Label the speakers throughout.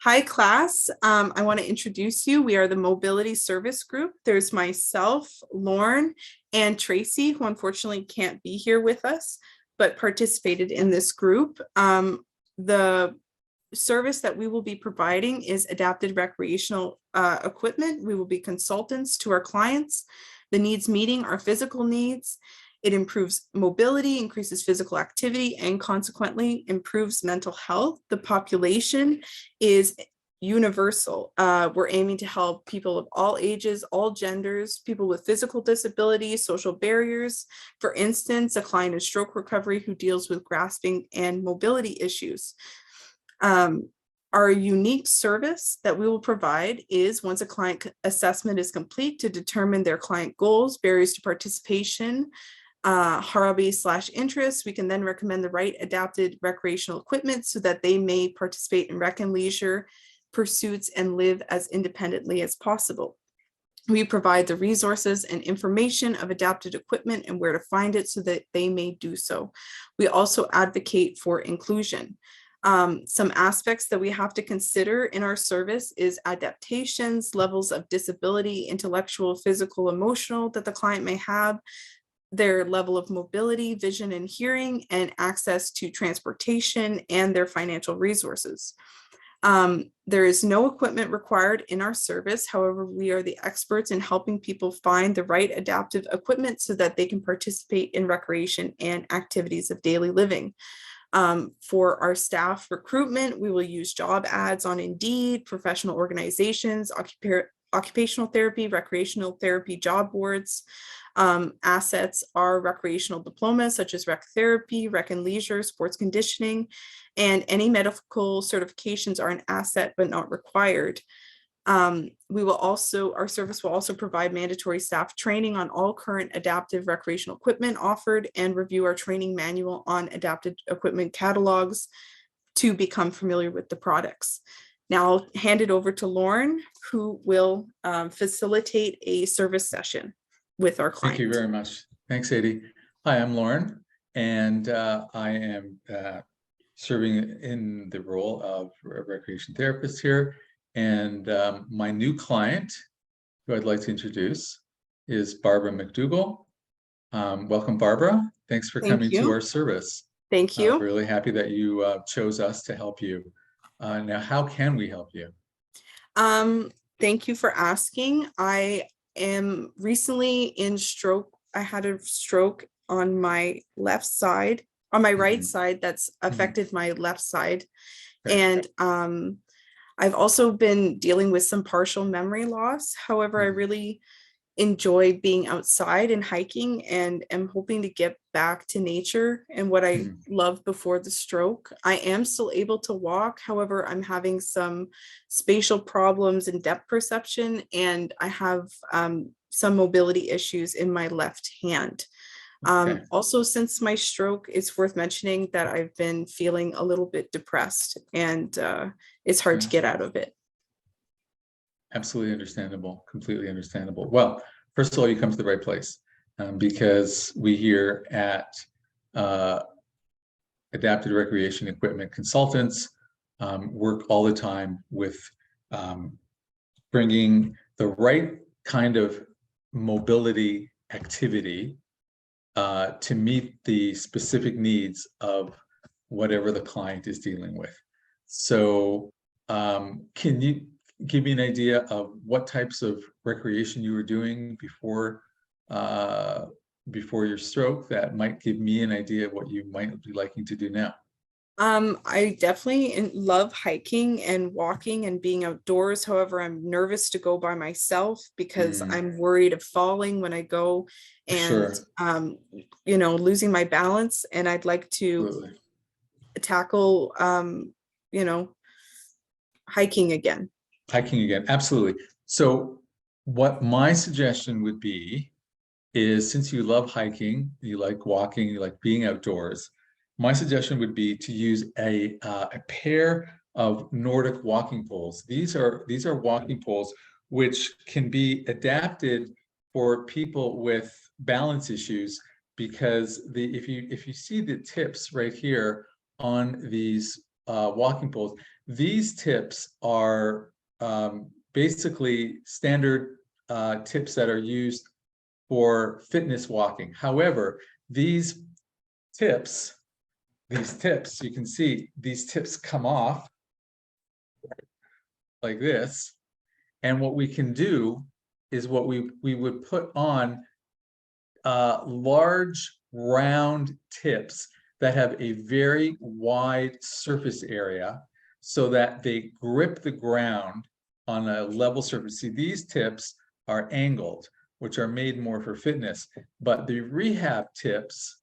Speaker 1: Hi, class. I want to introduce you. We are the Mobility Service Group. There's myself, Lorne, and Tracey, who unfortunately can't be here with us, but participated in this group. The service that we will be providing is adapted recreational equipment. We will be consultants to our clients. The needs meeting our physical needs. It improves mobility, increases physical activity, and consequently improves mental health. The population is universal. We're aiming to help people of all ages, all genders, people with physical disabilities, social barriers. For instance, a client in stroke recovery who deals with grasping and mobility issues. Our unique service that we will provide is once a client assessment is complete to determine their client goals, barriers to participation, hobby/interests, we can then recommend the right adapted recreational equipment so that they may participate in rec and leisure pursuits and live as independently as possible. We provide the resources and information of adapted equipment and where to find it so that they may do so. We also advocate for inclusion. Some aspects that we have to consider in our service is adaptations, levels of disability, intellectual, physical, emotional that the client may have, their level of mobility, vision and hearing, and access to transportation and their financial resources. There is no equipment required in our service. However, we are the experts in helping people find the right adaptive equipment so that they can participate in recreation and activities of daily living. For our staff recruitment, we will use job ads on Indeed, professional organizations, occupational therapy, recreational therapy job boards. Assets are recreational diplomas such as rec therapy, rec and leisure, sports conditioning, and any medical certifications are an asset but not required. Our service will also provide mandatory staff training on all current adaptive recreational equipment offered and review our training manual on adapted equipment catalogs to become familiar with the products. Now I'll hand it over to Lorne, who will facilitate a service session with our client.
Speaker 2: Thank you very much. Thanks, Sadie. Hi, I'm Lorne, and I am serving in the role of a recreation therapist here. And my new client, who I'd like to introduce, is Barbara McDougall. Welcome, Barbara. Thanks for coming to our service.
Speaker 1: Thank you.
Speaker 2: I'm really happy that you chose us to help you. Now, how can we help you?
Speaker 1: Thank you for asking. I am recently in stroke. I had a stroke on my left side, on my right side, that's affected my left side. And I've also been dealing with some partial memory loss. However, I really enjoy being outside and hiking and am hoping to get back to nature and what I loved before the stroke. I am still able to walk. However, I'm having some spatial problems and depth perception, and I have some mobility issues in my left hand. Also, since my stroke, it's worth mentioning that I've been feeling a little bit depressed, and it's hard to get out of it.
Speaker 2: Absolutely understandable, completely understandable. Well, first of all, you come to the right place because we here at Adapted Recreation Equipment Consultants work all the time with bringing the right kind of mobility activity to meet the specific needs of whatever the client is dealing with. So can you give me an idea of what types of recreation you were doing before your stroke that might give me an idea of what you might be liking to do now?
Speaker 1: I definitely love hiking and walking and being outdoors. However, I'm nervous to go by myself because I'm worried of falling when I go and, losing my balance. And I'd like to tackle, hiking again.
Speaker 2: Hiking again, absolutely. So what my suggestion would be is, since you love hiking, you like walking, you like being outdoors, my suggestion would be to use a pair of Nordic walking poles. These are walking poles which can be adapted for people with balance issues, because if you see the tips right here on these walking poles. These tips are basically standard tips that are used for fitness walking. However, these tips, you can see these tips come off like this. And what we can do is what we would put on large round tips that have a very wide surface area so that they grip the ground on a level surface. See, these tips are angled, which are made more for fitness, but the rehab tips,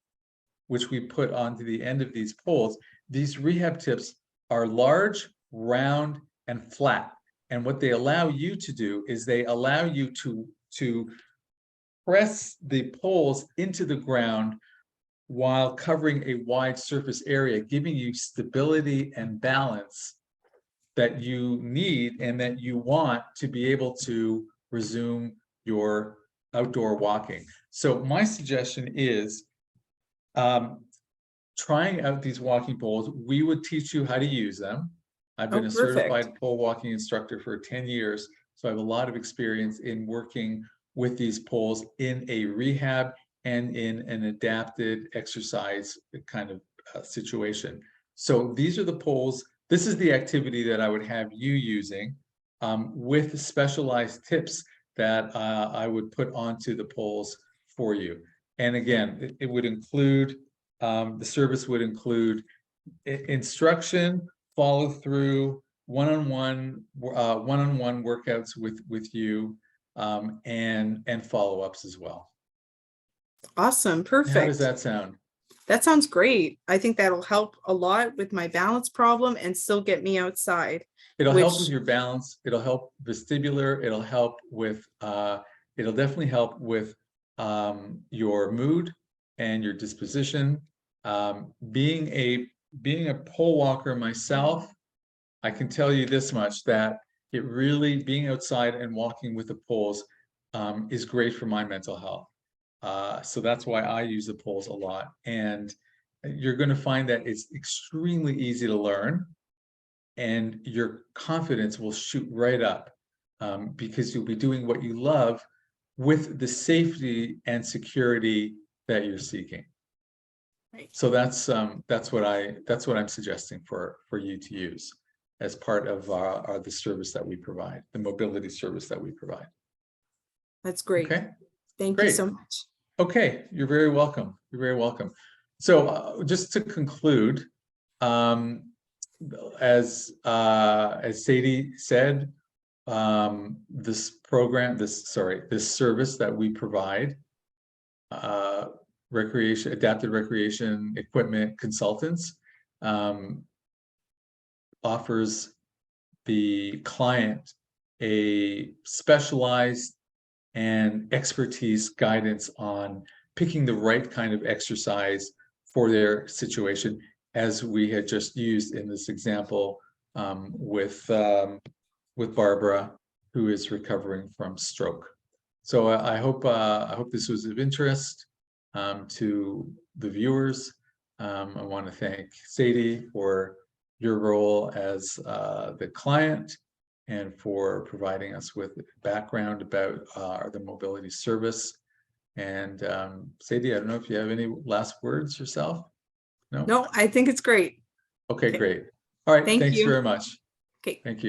Speaker 2: which we put onto the end of these poles, these rehab tips are large, round, and flat. And what they allow you to do is they allow you to press the poles into the ground while covering a wide surface area, giving you stability and balance that you need and that you want to be able to resume your outdoor walking. So my suggestion is trying out these walking poles. We would teach you how to use them. I've been a certified pole walking instructor for 10 years, so I have a lot of experience in working with these poles in a rehab and in an adapted exercise kind of situation. So these are the poles. This is the activity that I would have you using with specialized tips that I would put onto the poles for you. And again, it would include, the service would include instruction, follow through, one-on-one workouts with you, and follow-ups as well.
Speaker 1: Awesome. Perfect.
Speaker 2: How does that sound?
Speaker 1: That sounds great. I think that'll help a lot with my balance problem and still get me outside.
Speaker 2: It'll help with your balance. It'll help vestibular. It'll help with, it'll definitely help with your mood and your disposition. Being a pole walker myself, I can tell you this much, that it really, being outside and walking with the poles is great for my mental health. So that's why I use the poles a lot. And you're going to find that it's extremely easy to learn and your confidence will shoot right up because you'll be doing what you love with the safety and security that you're seeking.
Speaker 1: Right.
Speaker 2: So that's what I'm suggesting for you to use as part of the service that we provide, the mobility service that we provide.
Speaker 1: That's great.
Speaker 2: Okay.
Speaker 1: Thank
Speaker 2: Great.
Speaker 1: you so much.
Speaker 2: Okay, you're very welcome. You're very welcome. So just to conclude, as Sadie said, this service that we provide, adapted recreation equipment consultants, offers the client a specialized and expertise guidance on picking the right kind of exercise for their situation, as we had just used in this example with Barbara, who is recovering from stroke. So I hope this was of interest to the viewers. I want to thank Sadie for your role as the client and for providing us with background about the mobility service. And Sadie, I don't know if you have any last words yourself? No,
Speaker 1: I think it's great.
Speaker 2: Okay, great. All right, thanks
Speaker 1: you
Speaker 2: very much.
Speaker 1: Okay.
Speaker 2: Thank you.